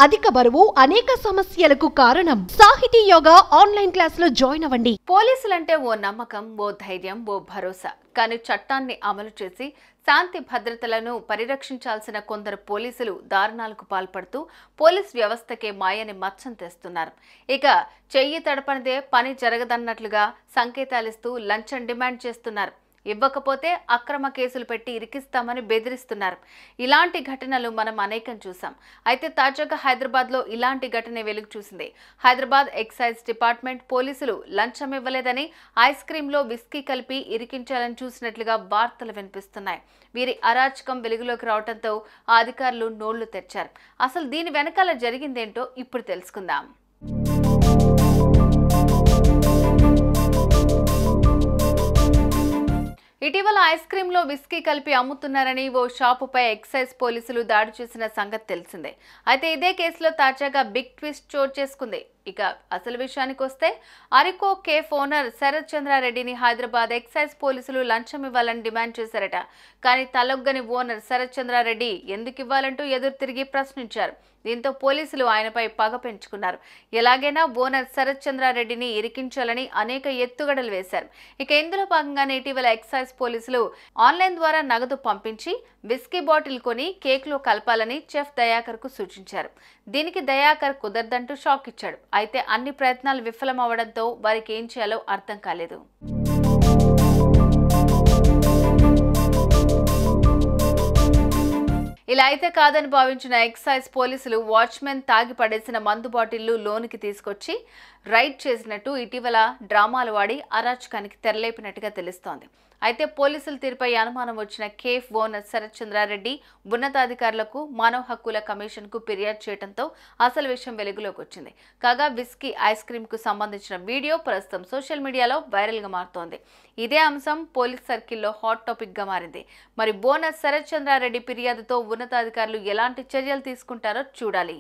అధిక బరువు అనేక సమస్యలకు కారణం. సాహితీ యోగా ఆన్లైన్ క్లాసులో జాయిన్ అవ్వండి. పోలీసులంటే ఓ నమ్మకం, ఓ ధైర్యం, ఓ భరోసా. కానీ చట్టాన్ని అమలు చేసి శాంతి భద్రతలను పరిరక్షించాల్సిన కొందరు పోలీసులు దారుణాలకు పాల్పడుతూ పోలీస్ వ్యవస్థకే మాయని మచ్చం తెస్తున్నారు. ఇక చెయ్యి తడపనిదే పని జరగదన్నట్లుగా సంకేతాలిస్తూ లంచం డిమాండ్ చేస్తున్నారు. ఇవ్వకపోతే అక్రమ కేసులు పెట్టి ఇరికిస్తామని బెదిరిస్తున్నారు. ఇలాంటి ఘటనలు మనం అనేకం చూసాం. అయితే తాజాగా హైదరాబాద్లో ఇలాంటి ఘటన వెలుగు చూసింది. హైదరాబాద్ ఎక్సైజ్ డిపార్ట్మెంట్ పోలీసులు లంచం ఇవ్వలేదని ఐస్ క్రీంలో విస్కీ కలిపి ఇరికించాలని చూసినట్లుగా వార్తలు వినిపిస్తున్నాయి. వీరి అరాచకం వెలుగులోకి రావడంతో ఆ అధికారులు నోళ్లు తెరిచారు. అసలు దీని వెనకాల జరిగిందేంటో ఇప్పుడు తెలుసుకుందాం. ఇటీవల ఐస్ క్రీంలో విస్కీ కలిపి అమ్ముతున్నారని ఓ షాపుపై ఎక్సైజ్ పోలీసులు దాడి చేసిన సంగతి తెలిసిందే. అయితే ఇదే కేసులో తాజాగా బిగ్ ట్విస్ట్ చోటు చేసుకుంది. ఇక అసలు విషయానికి వస్తే అరికో కేఫ్ ఓనర్ శరత్ చంద్రారెడ్డిని హైదరాబాద్ ఎక్సైజ్ పోలీసులు లంచం ఇవ్వాలని డిమాండ్ చేశారట. కానీ తలొగ్గని ఓనర్ శరత్ చంద్రారెడ్డి ఎందుకు ఇవ్వాలంటూ ఎదురు తిరిగి ప్రశ్నించారు. దీంతో పోలీసులు ఆయనపై పగ పెంచుకున్నారు. ఎలాగైనా ఓనర్ శరత్ చంద్రారెడ్డిని ఇరికించాలని అనేక ఎత్తుగడలు వేశారు. ఇక ఇందులో భాగంగానే ఇటీవల ఎక్సైజ్ పోలీసులు ఆన్లైన్ ద్వారా నగదు పంపించి విస్కీ బాటిల్ కొని కేక్లో కలపాలని చెఫ్ దయాకర్ కు సూచించారు. దీనికి దయాకర్ కుదరదంటూ షాక్ ఇచ్చాడు. అయితే అన్ని ప్రయత్నాలు విఫలమవడంతో వారికి ఏం చేయాలో అర్థం కాలేదు. ఇలా అయితే కాదని భావించిన ఎక్సైజ్ పోలీసులు వాచ్మెన్ తాగి పడేసిన మందు బాటిళ్లు లోనికి తీసుకొచ్చి రైడ్ చేసినట్టు ఇటీవల డ్రామాలు వాడి అరాచకానికి తెరలేపినట్టుగా తెలుస్తోంది. అయితే పోలీసుల తీరుపై అనుమానం వచ్చిన కేఫ్ ఓనర్ శరత్ చంద్రారెడ్డి ఉన్నతాధికారులకు మానవ హక్కుల కమిషన్ కు ఫిర్యాదు చేయడంతో అసలు విషయం వెలుగులోకి వచ్చింది. కాగా విస్కీ ఐస్ క్రీమ్ కు సంబంధించిన వీడియో ప్రస్తుతం సోషల్ మీడియాలో వైరల్ గా మారుతోంది. ఇదే అంశం పోలీస్ సర్కిల్లో హాట్ టాపిక్ గా మారింది. మరి ఓనర్ శరత్ చంద్రారెడ్డి ఫిర్యాదుతో ఉన్నతాధికారులు ఎలాంటి చర్యలు తీసుకుంటారో చూడాలి.